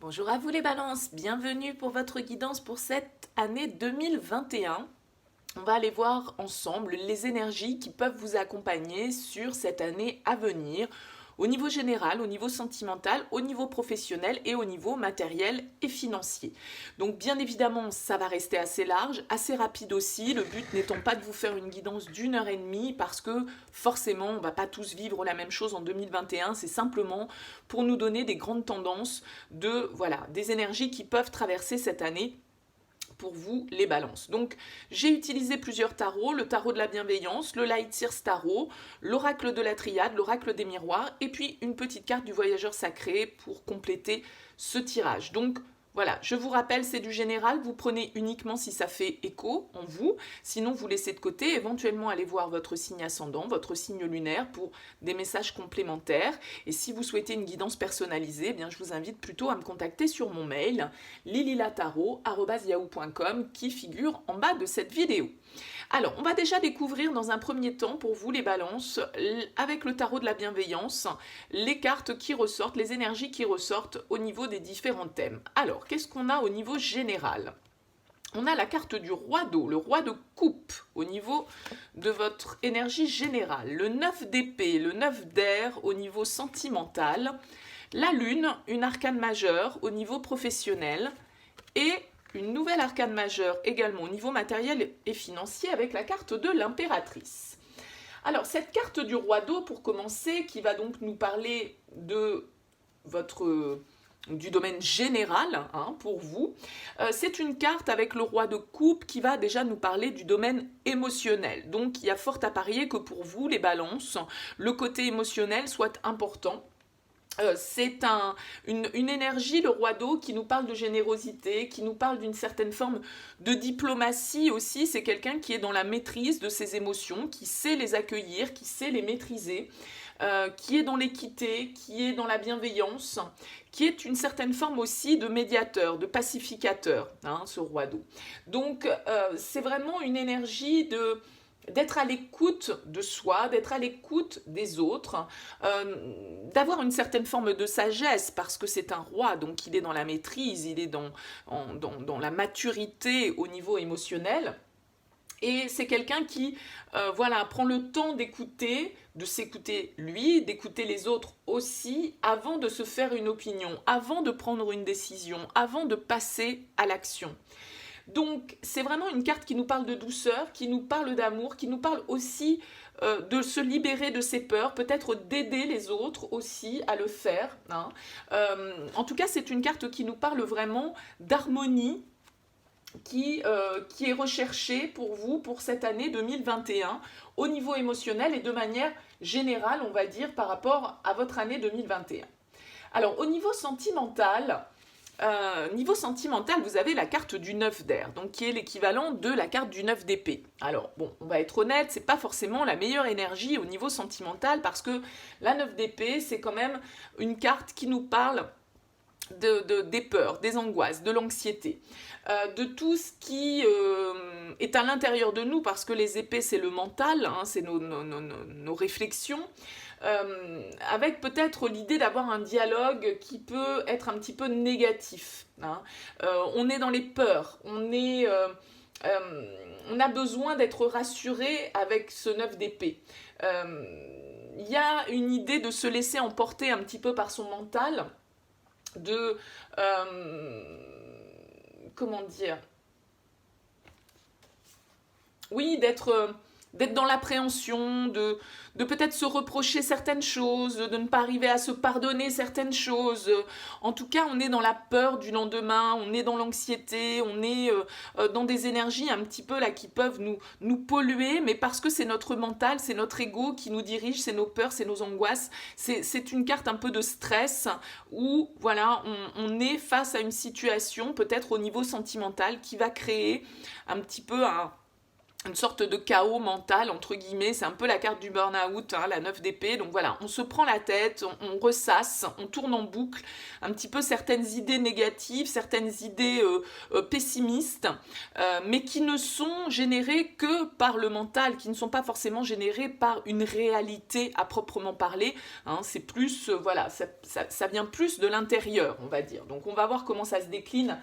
Bonjour à vous les balances, bienvenue pour votre guidance pour cette année 2021. On va aller voir ensemble les énergies qui peuvent vous accompagner sur cette année à venir, au niveau général, au niveau sentimental, au niveau professionnel et au niveau matériel et financier. Donc bien évidemment, ça va rester assez large, assez rapide aussi, le but n'étant pas de vous faire une guidance d'1 heure et demie parce que forcément, on ne va pas tous vivre la même chose en 2021, c'est simplement pour nous donner des grandes tendances des énergies qui peuvent traverser cette année pour vous les balances. Donc j'ai utilisé plusieurs tarots, le tarot de la bienveillance, le Light Years Tarot, l'oracle de la triade, l'oracle des miroirs et puis une petite carte du voyageur sacré pour compléter ce tirage. Donc voilà, je vous rappelle, c'est du général, vous prenez uniquement si ça fait écho en vous, sinon vous laissez de côté, éventuellement allez voir votre signe ascendant, votre signe lunaire pour des messages complémentaires. Et si vous souhaitez une guidance personnalisée, eh bien, je vous invite plutôt à me contacter sur mon mail lililataro@yahoo.com qui figure en bas de cette vidéo. Alors, on va déjà découvrir dans un premier temps pour vous les balances, avec le tarot de la bienveillance, les cartes qui ressortent, les énergies qui ressortent au niveau des différents thèmes. Alors, qu'est-ce qu'on a au niveau général ? On a la carte du roi d'eau, le roi de coupe, au niveau de votre énergie générale. Le 9 d'épée, le 9 d'air au niveau sentimental. La lune, une arcane majeure au niveau professionnel. Et une nouvelle arcane majeure également au niveau matériel et financier avec la carte de l'impératrice. Alors, cette carte du roi d'eau, pour commencer, qui va donc nous parler du domaine général pour vous. C'est une carte avec le roi de coupe qui va déjà nous parler du domaine émotionnel. Donc, il y a fort à parier que pour vous, les balances, le côté émotionnel soit important. C'est une énergie, le roi d'eau, qui nous parle de générosité, qui nous parle d'une certaine forme de diplomatie aussi. C'est quelqu'un qui est dans la maîtrise de ses émotions, qui sait les accueillir, qui sait les maîtriser, qui est dans l'équité, qui est dans la bienveillance, qui est une certaine forme aussi de médiateur, de pacificateur, ce roi d'eau. Donc, c'est vraiment une énergie d'être à l'écoute de soi, d'être à l'écoute des autres, d'avoir une certaine forme de sagesse, parce que c'est un roi, donc il est dans la maîtrise, il est dans la maturité au niveau émotionnel. Et c'est quelqu'un qui prend le temps d'écouter, de s'écouter lui, d'écouter les autres aussi, avant de se faire une opinion, avant de prendre une décision, avant de passer à l'action. Donc, c'est vraiment une carte qui nous parle de douceur, qui nous parle d'amour, qui nous parle aussi de se libérer de ses peurs, peut-être d'aider les autres aussi à le faire. En tout cas, c'est une carte qui nous parle vraiment d'harmonie, qui est recherchée pour vous pour cette année 2021 au niveau émotionnel et de manière générale, on va dire, par rapport à votre année 2021. Alors, au niveau sentimental, vous avez la carte du 9 d'air, donc qui est l'équivalent de la carte du 9 d'épée. Alors, bon, on va être honnête, c'est pas forcément la meilleure énergie au niveau sentimental, parce que la 9 d'épée, c'est quand même une carte qui nous parle des peurs, des angoisses, de l'anxiété, de tout ce qui est à l'intérieur de nous, parce que les épées, c'est le mental, c'est nos réflexions, avec peut-être l'idée d'avoir un dialogue qui peut être un petit peu négatif. On est dans les peurs, on a besoin d'être rassuré avec ce 9 d'épée. Il y a une idée de se laisser emporter un petit peu par son mental, comment dire, oui, d'être dans l'appréhension, de peut-être se reprocher certaines choses, de ne pas arriver à se pardonner certaines choses. En tout cas, on est dans la peur du lendemain, on est dans l'anxiété, on est dans des énergies un petit peu là qui peuvent nous polluer, mais parce que c'est notre mental, c'est notre ego qui nous dirige, c'est nos peurs, c'est nos angoisses. C'est une carte un peu de stress où voilà, on est face à une situation peut-être au niveau sentimental qui va créer un petit peu une sorte de chaos mental, entre guillemets, c'est un peu la carte du burn-out, hein, la 9 d'épée, donc voilà, on se prend la tête, on ressasse, on tourne en boucle, un petit peu certaines idées négatives, certaines idées pessimistes, mais qui ne sont générées que par le mental, qui ne sont pas forcément générées par une réalité à proprement parler, hein, c'est plus, voilà, ça vient plus de l'intérieur, on va dire, donc on va voir comment ça se décline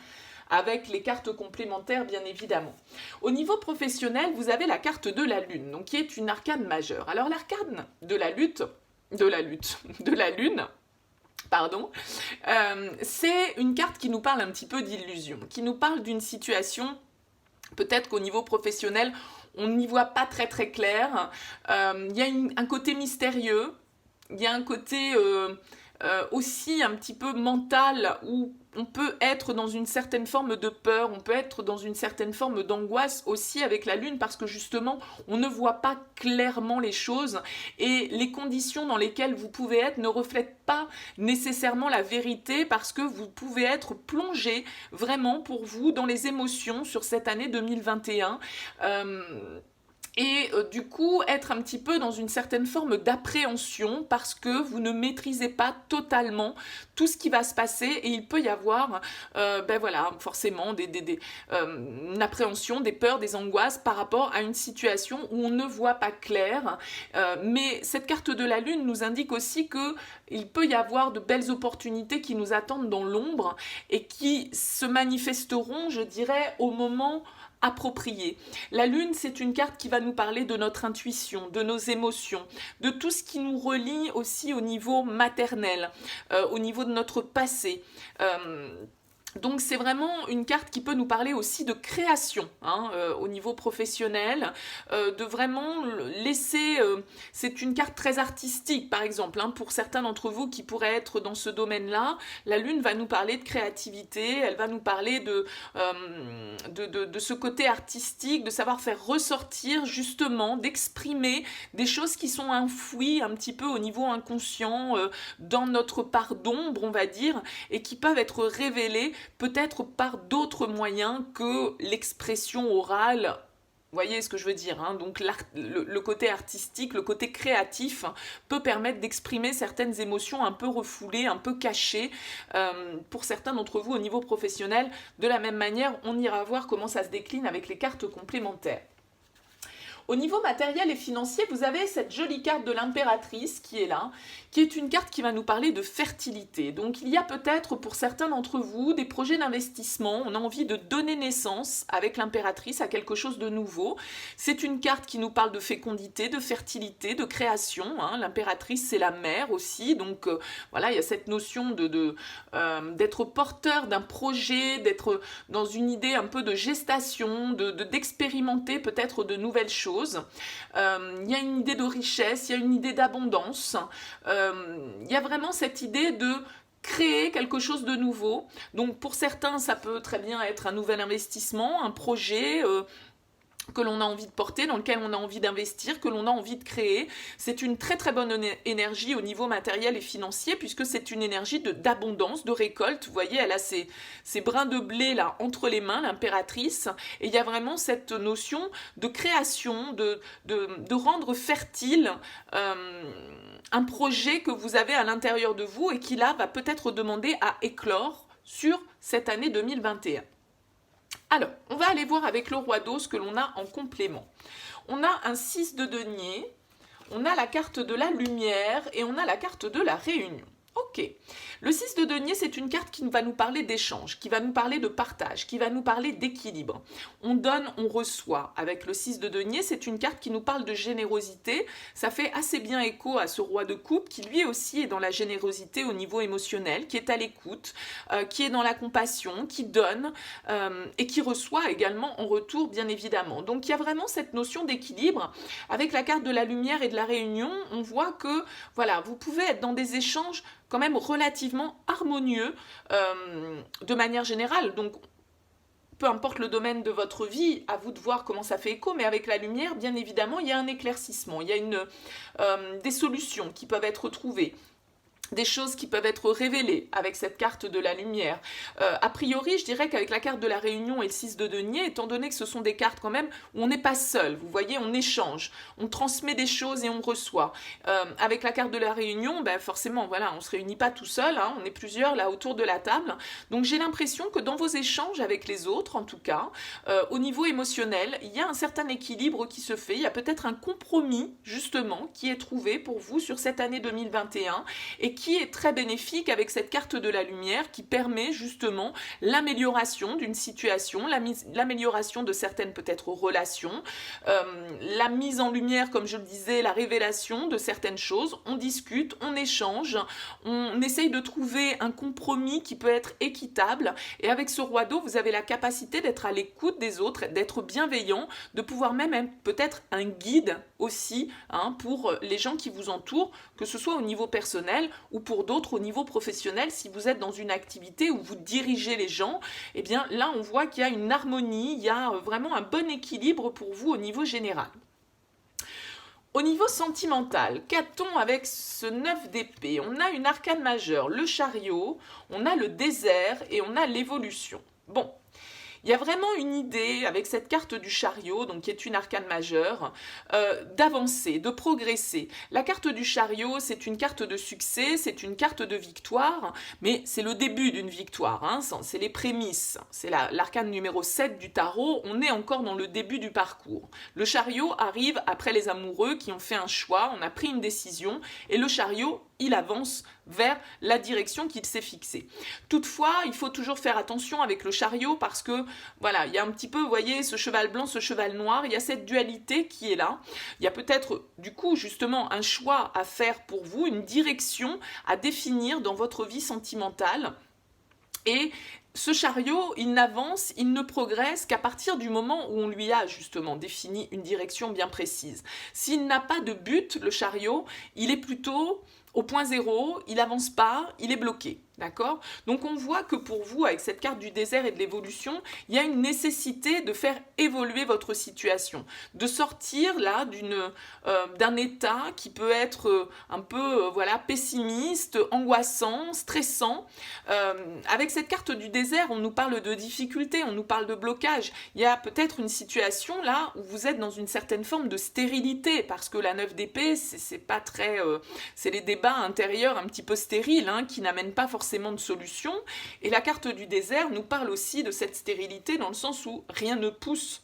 avec les cartes complémentaires, bien évidemment. Au niveau professionnel, vous avez la carte de la Lune, donc qui est une arcane majeure. Alors l'arcane de la Lune, pardon, c'est une carte qui nous parle un petit peu d'illusion, qui nous parle d'une situation, peut-être qu'au niveau professionnel, on n'y voit pas très très clair. Il y a un côté mystérieux, il y a un côté aussi un petit peu mental où on peut être dans une certaine forme de peur, on peut être dans une certaine forme d'angoisse aussi avec la Lune parce que justement on ne voit pas clairement les choses et les conditions dans lesquelles vous pouvez être ne reflètent pas nécessairement la vérité parce que vous pouvez être plongé vraiment pour vous dans les émotions sur cette année 2021. Et du coup être un petit peu dans une certaine forme d'appréhension parce que vous ne maîtrisez pas totalement tout ce qui va se passer et il peut y avoir ben voilà, forcément une appréhension, des peurs, des angoisses par rapport à une situation où on ne voit pas clair. Mais cette carte de la Lune nous indique aussi qu'il peut y avoir de belles opportunités qui nous attendent dans l'ombre et qui se manifesteront, je dirais, au moment approprié. La Lune, c'est une carte qui va nous parler de notre intuition, de nos émotions, de tout ce qui nous relie aussi au niveau maternel, au niveau de notre passé. Donc c'est vraiment une carte qui peut nous parler aussi de création hein, au niveau professionnel, de vraiment laisser... c'est une carte très artistique par exemple, hein, pour certains d'entre vous qui pourraient être dans ce domaine-là. La Lune va nous parler de créativité, elle va nous parler de ce côté artistique, de savoir faire ressortir justement, d'exprimer des choses qui sont enfouies un petit peu au niveau inconscient, dans notre part d'ombre on va dire, et qui peuvent être révélées peut-être par d'autres moyens que l'expression orale. Vous voyez ce que je veux dire hein. Donc le côté artistique, le côté créatif peut permettre d'exprimer certaines émotions un peu refoulées, un peu cachées pour certains d'entre vous au niveau professionnel. De la même manière, on ira voir comment ça se décline avec les cartes complémentaires. Au niveau matériel et financier, vous avez cette jolie carte de l'impératrice qui est là, qui est une carte qui va nous parler de fertilité. Donc il y a peut-être pour certains d'entre vous des projets d'investissement, on a envie de donner naissance avec l'impératrice à quelque chose de nouveau. C'est une carte qui nous parle de fécondité, de fertilité, de création. Hein. L'impératrice c'est la mère aussi, donc voilà, il y a cette notion d'être porteur d'un projet, d'être dans une idée un peu de gestation, d'expérimenter peut-être de nouvelles choses. Il y a une idée de richesse, il y a une idée d'abondance, il y a vraiment cette idée de créer quelque chose de nouveau. Donc pour certains, ça peut très bien être un nouvel investissement, un projet que l'on a envie de porter, dans lequel on a envie d'investir, que l'on a envie de créer. C'est une très très bonne énergie au niveau matériel et financier, puisque c'est une énergie d'abondance, de récolte. Vous voyez, elle a ces brins de blé là entre les mains, l'impératrice, et il y a vraiment cette notion de création, de rendre fertile un projet que vous avez à l'intérieur de vous et qui là va peut-être demander à éclore sur cette année 2021. Alors, on va aller voir avec le roi d'eau ce que l'on a en complément. On a un 6 de denier, on a la carte de la lumière et on a la carte de la réunion. Ok, le 6 de denier, c'est une carte qui va nous parler d'échange, qui va nous parler de partage, qui va nous parler d'équilibre. On donne, on reçoit. Avec le 6 de denier, c'est une carte qui nous parle de générosité. Ça fait assez bien écho à ce roi de coupe qui lui aussi est dans la générosité au niveau émotionnel, qui est à l'écoute, qui est dans la compassion, qui donne et qui reçoit également en retour, bien évidemment. Donc il y a vraiment cette notion d'équilibre. Avec la carte de la lumière et de la réunion, on voit que voilà, vous pouvez être dans des échanges quand même relativement harmonieux de manière générale. Donc, peu importe le domaine de votre vie, à vous de voir comment ça fait écho, mais avec la lumière, bien évidemment, il y a un éclaircissement, il y a des solutions qui peuvent être trouvées. des choses qui peuvent être révélées avec cette carte de la lumière. A priori, je dirais qu'avec la carte de la Réunion et le 6 de denier, étant donné que ce sont des cartes quand même où on n'est pas seul, vous voyez, on échange, on transmet des choses et on reçoit. Avec la carte de la Réunion, ben forcément, voilà, on ne se réunit pas tout seul, hein, on est plusieurs là autour de la table. Donc j'ai l'impression que dans vos échanges avec les autres, en tout cas, au niveau émotionnel, il y a un certain équilibre qui se fait, il y a peut-être un compromis, justement, qui est trouvé pour vous sur cette année 2021 et qui est très bénéfique avec cette carte de la lumière qui permet justement l'amélioration d'une situation, l'amélioration de certaines peut-être relations, la mise en lumière, comme je le disais, la révélation de certaines choses. On discute, on échange, on essaye de trouver un compromis qui peut être équitable et avec ce roi d'eau, vous avez la capacité d'être à l'écoute des autres, d'être bienveillant, de pouvoir même être peut-être un guide aussi hein, pour les gens qui vous entourent, que ce soit au niveau personnel ou pour d'autres au niveau professionnel. Si vous êtes dans une activité où vous dirigez les gens, eh bien là on voit qu'il y a une harmonie, il y a vraiment un bon équilibre pour vous au niveau général. Au niveau sentimental, qu'a-t-on avec ce 9 d'épée? On a une arcane majeure, le chariot, on a le désert et on a l'évolution. Bon, il y a vraiment une idée avec cette carte du chariot, donc qui est une arcane majeure, d'avancer, de progresser. La carte du chariot, c'est une carte de succès, c'est une carte de victoire, mais c'est le début d'une victoire, hein, c'est les prémices. C'est l'arcane numéro 7 du tarot, on est encore dans le début du parcours. Le chariot arrive après les amoureux qui ont fait un choix, on a pris une décision, et le chariot, il avance vers la direction qu'il s'est fixée. Toutefois, il faut toujours faire attention avec le chariot parce que, voilà, il y a un petit peu, vous voyez, ce cheval blanc, ce cheval noir, il y a cette dualité qui est là. Il y a peut-être, du coup, justement, un choix à faire pour vous, une direction à définir dans votre vie sentimentale. Et ce chariot, il n'avance, il ne progresse qu'à partir du moment où on lui a justement défini une direction bien précise. S'il n'a pas de but, le chariot, il est plutôt au point zéro, il n'avance pas, il est bloqué. D'accord? Donc on voit que pour vous, avec cette carte du désert et de l'évolution, il y a une nécessité de faire évoluer votre situation, de sortir là d'un état qui peut être un peu voilà, pessimiste, angoissant, stressant. Avec cette carte du désert, on nous parle de difficultés, on nous parle de blocage. Il y a peut-être une situation là où vous êtes dans une certaine forme de stérilité, parce que la 9 d'épée, c'est pas très... c'est les débats intérieurs un petit peu stériles, hein, qui n'amènent pas forcément de solution. Et la carte du désert nous parle aussi de cette stérilité dans le sens où rien ne pousse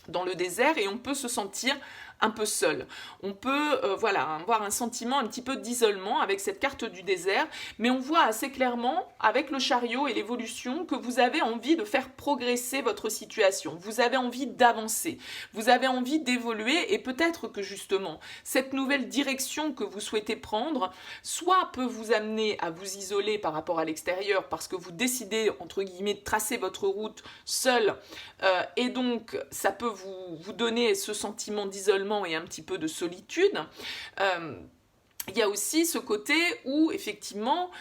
dans le désert et on peut se sentir un peu seul. On peut voilà, avoir un sentiment un petit peu d'isolement avec cette carte du désert, mais on voit assez clairement avec le chariot et l'évolution que vous avez envie de faire progresser votre situation, vous avez envie d'avancer, vous avez envie d'évoluer et peut-être que justement cette nouvelle direction que vous souhaitez prendre, soit peut vous amener à vous isoler par rapport à l'extérieur parce que vous décidez entre guillemets de tracer votre route seul et donc ça peut vous donner ce sentiment d'isolement et un petit peu de solitude. Il y a aussi ce côté où effectivement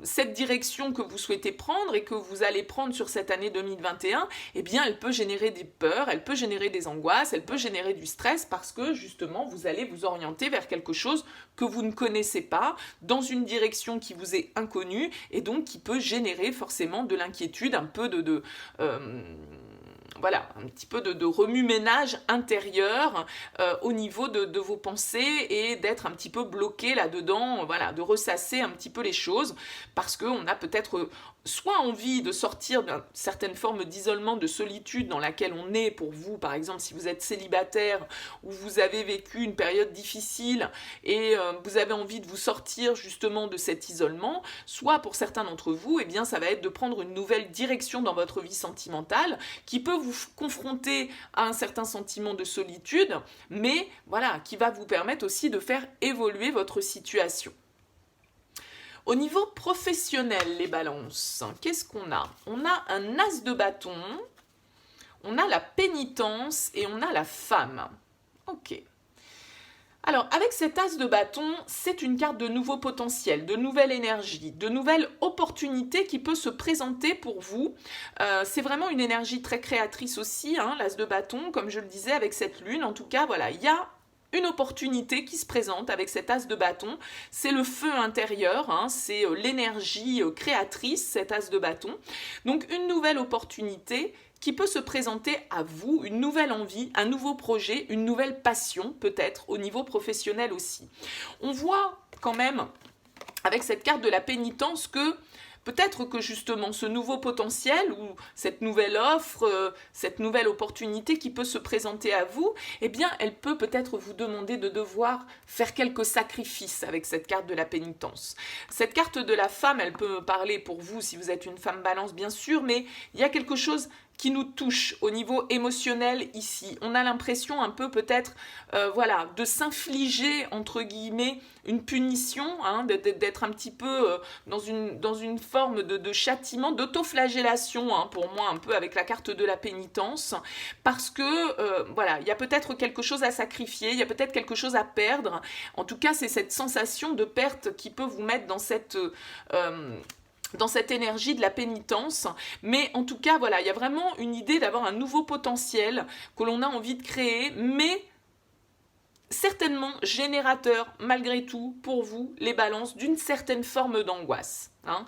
cette direction que vous souhaitez prendre et que vous allez prendre sur cette année 2021, eh bien elle peut générer des peurs, elle peut générer des angoisses, elle peut générer du stress parce que justement vous allez vous orienter vers quelque chose que vous ne connaissez pas, dans une direction qui vous est inconnue et donc qui peut générer forcément de l'inquiétude, un peu voilà, un petit peu de remue-ménage intérieur au niveau de vos pensées et d'être un petit peu bloqué là-dedans, voilà, de ressasser un petit peu les choses parce qu'on a peut-être soit envie de sortir d'une certaine forme d'isolement, de solitude dans laquelle on est pour vous, par exemple si vous êtes célibataire ou vous avez vécu une période difficile et vous avez envie de vous sortir justement de cet isolement, soit pour certains d'entre vous, eh bien ça va être de prendre une nouvelle direction dans votre vie sentimentale qui peut vous confronter à un certain sentiment de solitude, mais voilà, qui va vous permettre aussi de faire évoluer votre situation. Au niveau professionnel, les balances, qu'est-ce qu'on a? On a un as de bâton, on a la pénitence et on a la femme. Ok. Alors, avec cet as de bâton, c'est une carte de nouveau potentiel, de nouvelle énergie, de nouvelles opportunités qui peut se présenter pour vous. C'est vraiment une énergie très créatrice aussi, hein, l'as de bâton, comme je le disais avec cette lune. En tout cas, voilà, il y a une opportunité qui se présente avec cet as de bâton. C'est le feu intérieur, hein, c'est l'énergie créatrice, cet as de bâton. Donc une nouvelle opportunité qui peut se présenter à vous, une nouvelle envie, un nouveau projet, une nouvelle passion peut-être au niveau professionnel aussi. On voit quand même avec cette carte de la pénitence que peut-être que justement ce nouveau potentiel ou cette nouvelle offre, cette nouvelle opportunité qui peut se présenter à vous, eh bien elle peut peut-être vous demander de devoir faire quelques sacrifices avec cette carte de la pénitence. Cette carte de la femme, elle peut parler pour vous si vous êtes une femme balance bien sûr, mais il y a quelque chose qui nous touche au niveau émotionnel ici. On a l'impression un peu peut-être voilà, de s'infliger entre guillemets une punition, hein, d'être un petit peu dans une forme de châtiment, d'autoflagellation, hein, pour moi un peu avec la carte de la pénitence, parce que voilà, il y a peut-être quelque chose à sacrifier, il y a peut-être quelque chose à perdre. En tout cas, c'est cette sensation de perte qui peut vous mettre dans cette énergie de la pénitence, mais en tout cas, voilà, il y a vraiment une idée d'avoir un nouveau potentiel que l'on a envie de créer, mais certainement générateur, malgré tout, pour vous, les balances, d'une certaine forme d'angoisse. Hein.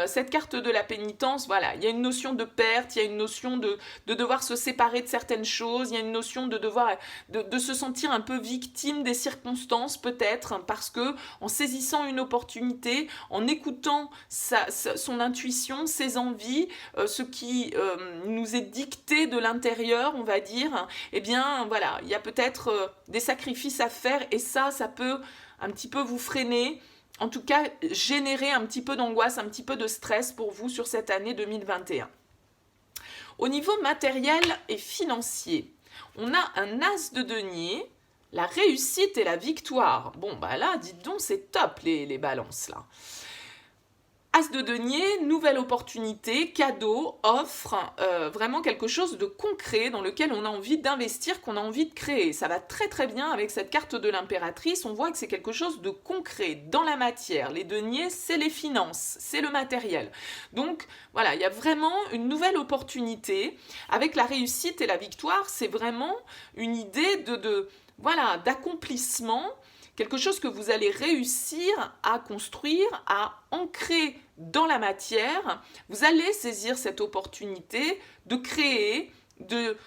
Cette carte de la pénitence, voilà, il y a une notion de perte, il y a une notion de devoir se séparer de certaines choses, il y a une notion de devoir de se sentir un peu victime des circonstances peut-être, parce que en saisissant une opportunité, en écoutant son intuition, ses envies, ce qui nous est dicté de l'intérieur, on va dire, eh bien voilà, il y a peut-être des sacrifices à faire et ça peut un petit peu vous freiner. En tout cas, générer un petit peu d'angoisse, un petit peu de stress pour vous sur cette année 2021. Au niveau matériel et financier, on a un as de denier, la réussite et la victoire. Bon, bah là, dites donc, c'est top les balances, là. As de denier, nouvelle opportunité, cadeau, offre, vraiment quelque chose de concret dans lequel on a envie d'investir, qu'on a envie de créer. Ça va très très bien avec cette carte de l'impératrice, on voit que c'est quelque chose de concret, dans la matière. Les deniers, c'est les finances, c'est le matériel. Donc voilà, il y a vraiment une nouvelle opportunité. Avec la réussite et la victoire, c'est vraiment une idée voilà, d'accomplissement, quelque chose que vous allez réussir à construire, à ancrer dans la matière. Vous allez saisir cette opportunité de créer, de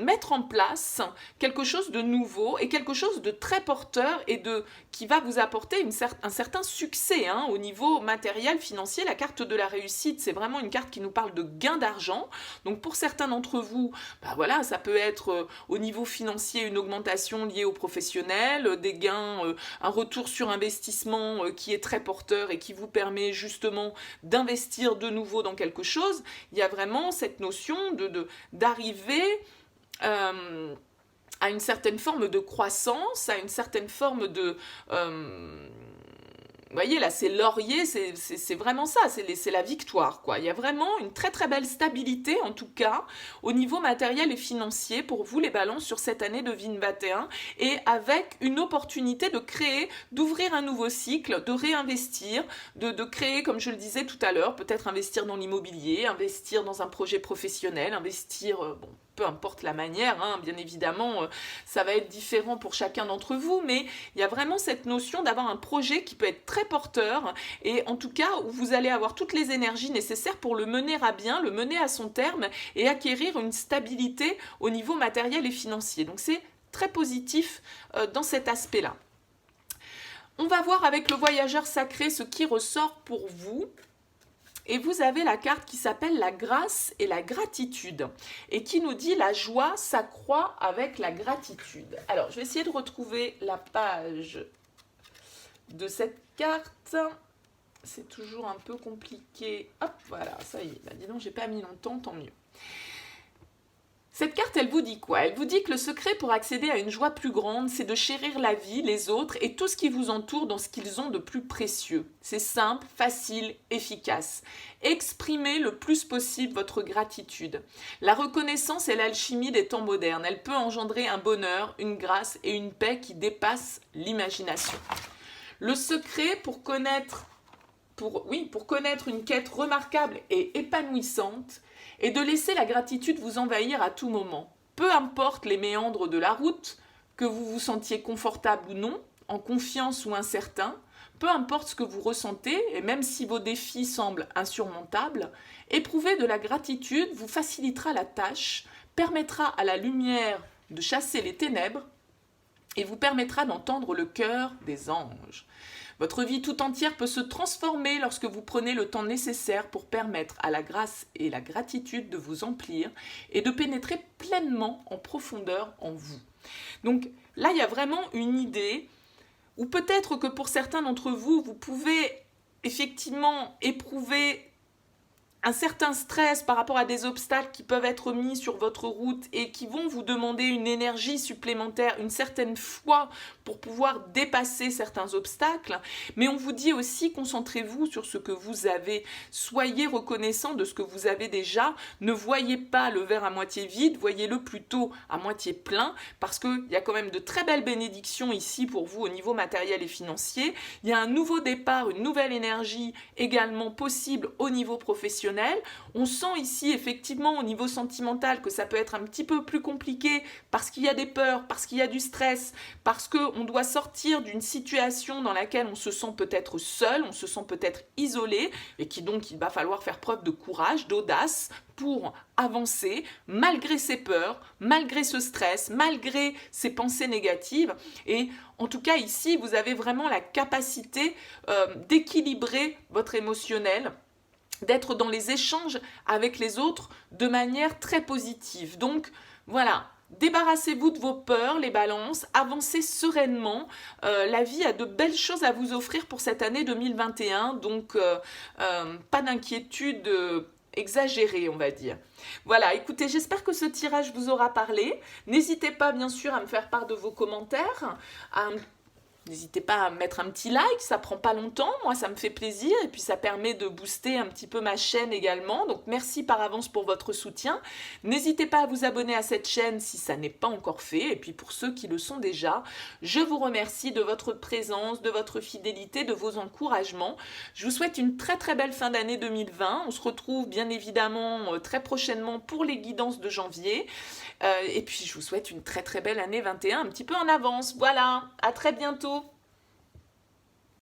mettre en place quelque chose de nouveau et quelque chose de très porteur et qui va vous apporter un certain succès hein, au niveau matériel, financier. La carte de la réussite, c'est vraiment une carte qui nous parle de gain d'argent. Donc pour certains d'entre vous, bah voilà, ça peut être au niveau financier une augmentation liée au professionnel, des gains, un retour sur investissement qui est très porteur et qui vous permet justement d'investir de nouveau dans quelque chose. Il y a vraiment cette notion d'arriver à une certaine forme de croissance, à une certaine forme de... vous voyez, là, c'est laurier, c'est vraiment ça, c'est la victoire, quoi. Il y a vraiment une très très belle stabilité, en tout cas, au niveau matériel et financier pour vous, les balances, sur cette année de 2021, et avec une opportunité de créer, d'ouvrir un nouveau cycle, de réinvestir, de créer, comme je le disais tout à l'heure, peut-être investir dans l'immobilier, investir dans un projet professionnel, investir, bon, peu importe la manière, hein, bien évidemment, ça va être différent pour chacun d'entre vous, mais il y a vraiment cette notion d'avoir un projet qui peut être très porteur, et en tout cas, où vous allez avoir toutes les énergies nécessaires pour le mener à bien, le mener à son terme, et acquérir une stabilité au niveau matériel et financier. Donc c'est très positif dans cet aspect-là. On va voir avec le voyageur sacré ce qui ressort pour vous. Et vous avez la carte qui s'appelle la grâce et la gratitude et qui nous dit la joie s'accroît avec la gratitude. Alors, je vais essayer de retrouver la page de cette carte. C'est toujours un peu compliqué. Hop, voilà, ça y est. Bah, dis donc, j'ai pas mis longtemps, tant mieux. Cette carte, elle vous dit quoi? Elle vous dit que le secret pour accéder à une joie plus grande, c'est de chérir la vie, les autres et tout ce qui vous entoure dans ce qu'ils ont de plus précieux. C'est simple, facile, efficace. Exprimez le plus possible votre gratitude. La reconnaissance est l'alchimie des temps modernes. Elle peut engendrer un bonheur, une grâce et une paix qui dépassent l'imagination. Le secret pour connaître une quête remarquable et épanouissante, et de laisser la gratitude vous envahir à tout moment. Peu importe les méandres de la route que vous vous sentiez confortable ou non, en confiance ou incertain, peu importe ce que vous ressentez, et même si vos défis semblent insurmontables, éprouver de la gratitude vous facilitera la tâche, permettra à la lumière de chasser les ténèbres et vous permettra d'entendre le cœur des anges. Votre vie tout entière peut se transformer lorsque vous prenez le temps nécessaire pour permettre à la grâce et la gratitude de vous emplir et de pénétrer pleinement en profondeur en vous. Donc là, il y a vraiment une idée, ou peut-être que pour certains d'entre vous, vous pouvez effectivement éprouver un certain stress par rapport à des obstacles qui peuvent être mis sur votre route et qui vont vous demander une énergie supplémentaire, une certaine foi pour pouvoir dépasser certains obstacles. Mais on vous dit aussi, concentrez-vous sur ce que vous avez. Soyez reconnaissant de ce que vous avez déjà. Ne voyez pas le verre à moitié vide, voyez-le plutôt à moitié plein, parce qu'il y a quand même de très belles bénédictions ici pour vous au niveau matériel et financier. Il y a un nouveau départ, une nouvelle énergie également possible au niveau professionnel. On sent ici effectivement au niveau sentimental que ça peut être un petit peu plus compliqué parce qu'il y a des peurs, parce qu'il y a du stress, parce qu'on doit sortir d'une situation dans laquelle on se sent peut-être seul, on se sent peut-être isolé et qui donc il va falloir faire preuve de courage, d'audace pour avancer malgré ses peurs, malgré ce stress, malgré ces pensées négatives. Et en tout cas ici vous avez vraiment la capacité d'équilibrer votre émotionnel, d'être dans les échanges avec les autres de manière très positive. Donc voilà, débarrassez-vous de vos peurs, les balances, avancez sereinement. La vie a de belles choses à vous offrir pour cette année 2021, donc pas d'inquiétude exagérée, on va dire. Voilà, écoutez, j'espère que ce tirage vous aura parlé. N'hésitez pas bien sûr à me faire part de vos commentaires, n'hésitez pas à mettre un petit like, ça prend pas longtemps, moi ça me fait plaisir et puis ça permet de booster un petit peu ma chaîne également, donc merci par avance pour votre soutien. N'hésitez pas à vous abonner à cette chaîne si ça n'est pas encore fait et puis pour ceux qui le sont déjà, je vous remercie de votre présence, de votre fidélité, de vos encouragements. Je vous souhaite une très très belle fin d'année 2020, on se retrouve bien évidemment très prochainement pour les guidances de janvier et puis je vous souhaite une très très belle année 21 un petit peu en avance. Voilà, à très bientôt.